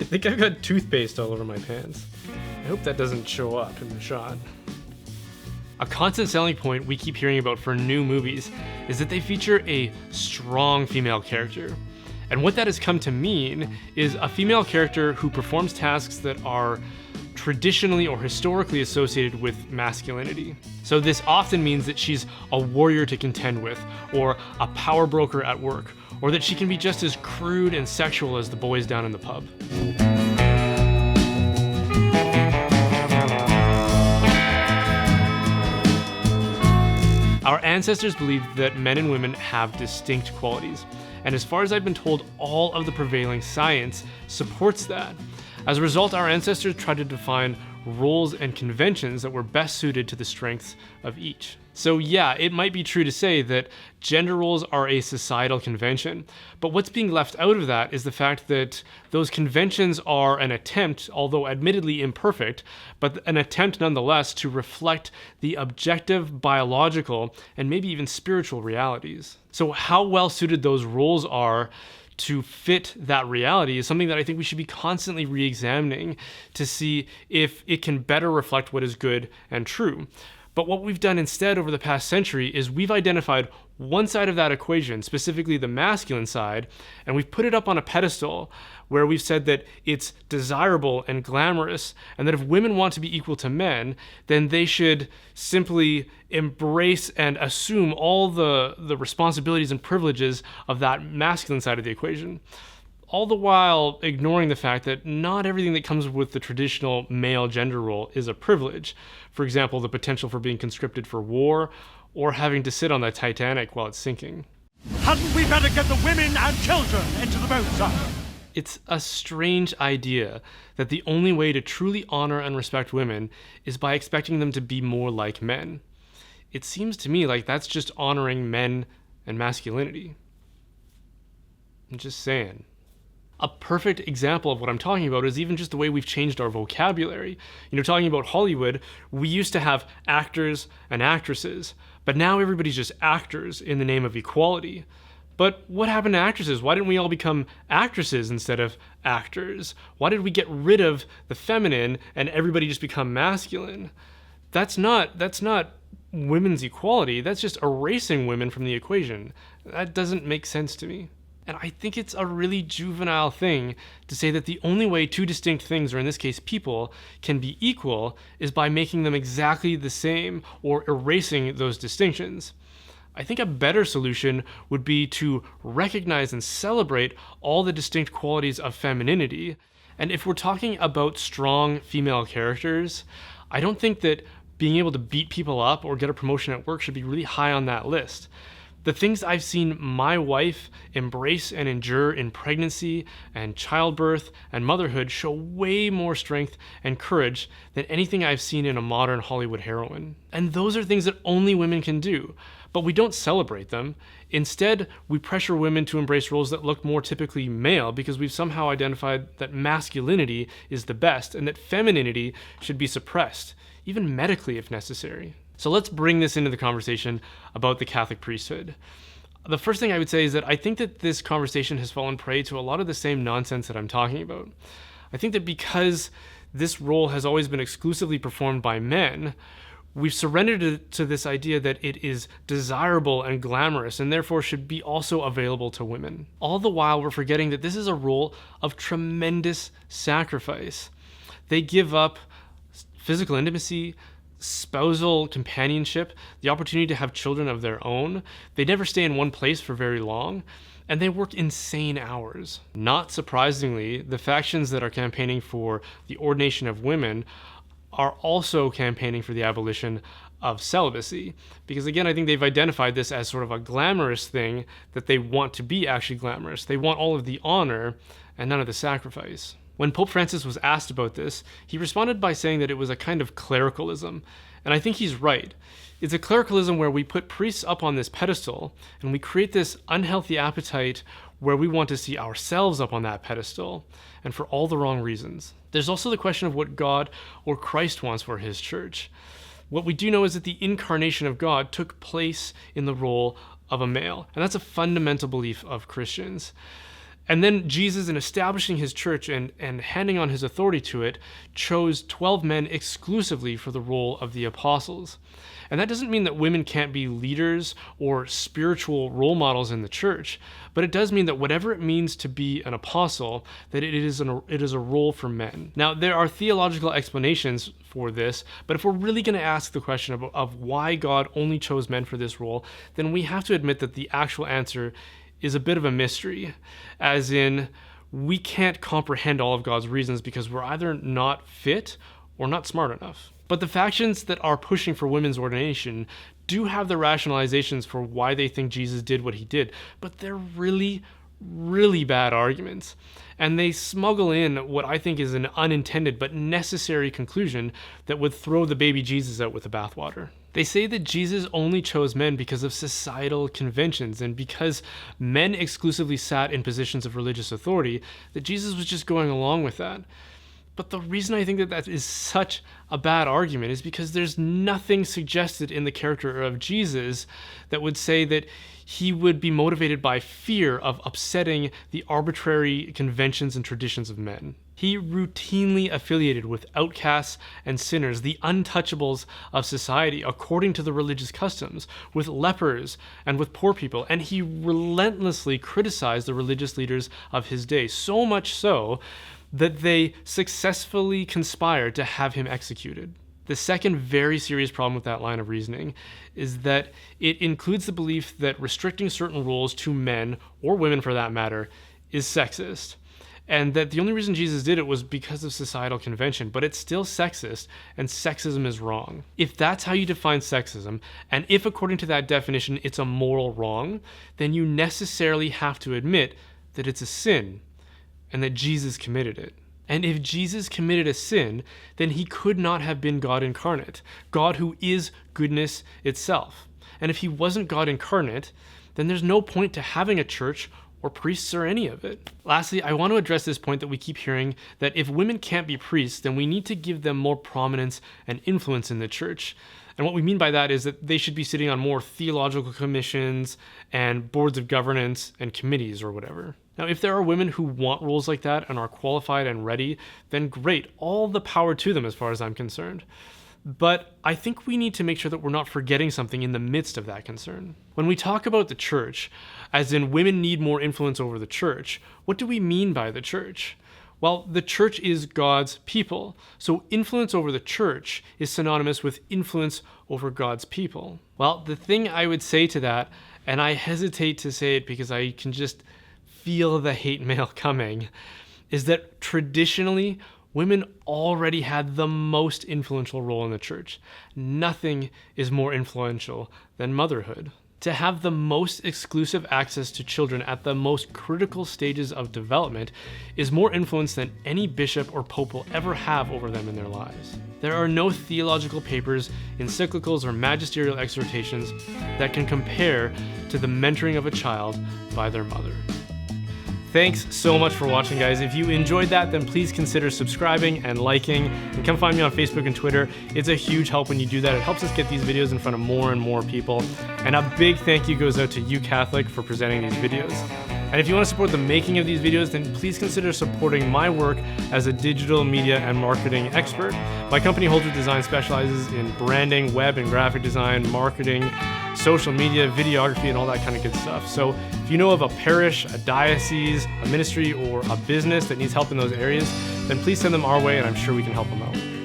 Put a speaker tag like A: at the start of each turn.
A: think I've got toothpaste all over my pants. I hope that doesn't show up in the shot. A constant selling point we keep hearing about for new movies is that they feature a strong female character. And what that has come to mean is a female character who performs tasks that are traditionally or historically associated with masculinity. So this often means that she's a warrior to contend with, or a power broker at work, or that she can be just as crude and sexual as the boys down in the pub. Our ancestors believed that men and women have distinct qualities, and as far as I've been told, all of the prevailing science supports that. As a result, our ancestors tried to define roles and conventions that were best suited to the strengths of each. So yeah, it might be true to say that gender roles are a societal convention, but what's being left out of that is the fact that those conventions are an attempt, although admittedly imperfect, but an attempt nonetheless to reflect the objective biological and maybe even spiritual realities. So how well suited those roles are to fit that reality is something that I think we should be constantly re-examining to see if it can better reflect what is good and true. But what we've done instead over the past century is we've identified one side of that equation, specifically the masculine side, and we've put it up on a pedestal where we've said that it's desirable and glamorous, and that if women want to be equal to men, then they should simply embrace and assume all the responsibilities and privileges of that masculine side of the equation. All the while ignoring the fact that not everything that comes with the traditional male gender role is a privilege. For example, the potential for being conscripted for war, or having to sit on the Titanic while it's sinking.
B: Hadn't we better get the women and children into the boat, sir?
A: It's a strange idea that the only way to truly honor and respect women is by expecting them to be more like men. It seems to me like that's just honoring men and masculinity. I'm just saying. A perfect example of what I'm talking about is even just the way we've changed our vocabulary. Talking about Hollywood, we used to have actors and actresses, but now everybody's just actors in the name of equality. But what happened to actresses? Why didn't we all become actresses instead of actors? Why did we get rid of the feminine and everybody just become masculine? That's not women's equality. That's just erasing women from the equation. That doesn't make sense to me. And I think it's a really juvenile thing to say that the only way two distinct things, or in this case people, can be equal is by making them exactly the same or erasing those distinctions. I think a better solution would be to recognize and celebrate all the distinct qualities of femininity. And if we're talking about strong female characters, I don't think that being able to beat people up or get a promotion at work should be really high on that list. The things I've seen my wife embrace and endure in pregnancy and childbirth and motherhood show way more strength and courage than anything I've seen in a modern Hollywood heroine. And those are things that only women can do, but we don't celebrate them. Instead, we pressure women to embrace roles that look more typically male because we've somehow identified that masculinity is the best and that femininity should be suppressed, even medically if necessary. So let's bring this into the conversation about the Catholic priesthood. The first thing I would say is that I think that this conversation has fallen prey to a lot of the same nonsense that I'm talking about. I think that because this role has always been exclusively performed by men, we've surrendered to this idea that it is desirable and glamorous and therefore should be also available to women. All the while we're forgetting that this is a role of tremendous sacrifice. They give up physical intimacy, spousal companionship, the opportunity to have children of their own. They never stay in one place for very long, and they work insane hours. Not surprisingly, the factions that are campaigning for the ordination of women are also campaigning for the abolition of celibacy. Because again, I think they've identified this as sort of a glamorous thing that they want to be actually glamorous. They want all of the honor and none of the sacrifice. When Pope Francis was asked about this, he responded by saying that it was a kind of clericalism. And I think he's right. It's a clericalism where we put priests up on this pedestal and we create this unhealthy appetite where we want to see ourselves up on that pedestal, and for all the wrong reasons. There's also the question of what God or Christ wants for his church. What we do know is that the incarnation of God took place in the role of a male, and that's a fundamental belief of Christians. And then Jesus, in establishing his church and handing on his authority to it, chose 12 men exclusively for the role of the apostles. And that doesn't mean that women can't be leaders or spiritual role models in the church, but it does mean that whatever it means to be an apostle, that it is a role for men. Now, there are theological explanations for this, but if we're really going to ask the question of why God only chose men for this role, then we have to admit that the actual answer is a bit of a mystery, as in we can't comprehend all of God's reasons because we're either not fit or not smart enough. But the factions that are pushing for women's ordination do have the rationalizations for why they think Jesus did what he did, but they're really, really bad arguments. And they smuggle in what I think is an unintended but necessary conclusion that would throw the baby Jesus out with the bathwater. They say that Jesus only chose men because of societal conventions and because men exclusively sat in positions of religious authority, that Jesus was just going along with that. But the reason I think that is such a bad argument is because there's nothing suggested in the character of Jesus that would say that he would be motivated by fear of upsetting the arbitrary conventions and traditions of men. He routinely affiliated with outcasts and sinners, the untouchables of society, according to the religious customs, with lepers and with poor people, and he relentlessly criticized the religious leaders of his day, so much so that they successfully conspired to have him executed. The second very serious problem with that line of reasoning is that it includes the belief that restricting certain roles to men, or women for that matter, is sexist. And that the only reason Jesus did it was because of societal convention, but it's still sexist, and sexism is wrong. If that's how you define sexism, and if according to that definition it's a moral wrong, then you necessarily have to admit that it's a sin, and that Jesus committed it. And if Jesus committed a sin, then he could not have been God incarnate, God who is goodness itself. And if he wasn't God incarnate, then there's no point to having a church or priests or any of it. Lastly, I want to address this point that we keep hearing, that if women can't be priests, then we need to give them more prominence and influence in the church. And what we mean by that is that they should be sitting on more theological commissions and boards of governance and committees or whatever. Now, if there are women who want roles like that and are qualified and ready, then great, all the power to them as far as I'm concerned. But I think we need to make sure that we're not forgetting something in the midst of that concern. When we talk about the church, as in women need more influence over the church, what do we mean by the church? Well, the church is God's people, so influence over the church is synonymous with influence over God's people. Well, the thing I would say to that, and I hesitate to say it because I can just feel the hate mail coming, is that traditionally, women already had the most influential role in the church. Nothing is more influential than motherhood. To have the most exclusive access to children at the most critical stages of development is more influence than any bishop or pope will ever have over them in their lives. There are no theological papers, encyclicals, or magisterial exhortations that can compare to the mentoring of a child by their mother. Thanks so much for watching, guys. If you enjoyed that, then please consider subscribing and liking, and come find me on Facebook and Twitter. It's a huge help when you do that. It helps us get these videos in front of more and more people. And a big thank you goes out to You Catholic for presenting these videos. And if you want to support the making of these videos, then please consider supporting my work as a digital media and marketing expert. My company, Holdsworth Design, specializes in branding, web and graphic design, marketing, social media, videography, and all that kind of good stuff. So if you know of a parish, a diocese, a ministry, or a business that needs help in those areas, then please send them our way, and I'm sure we can help them out.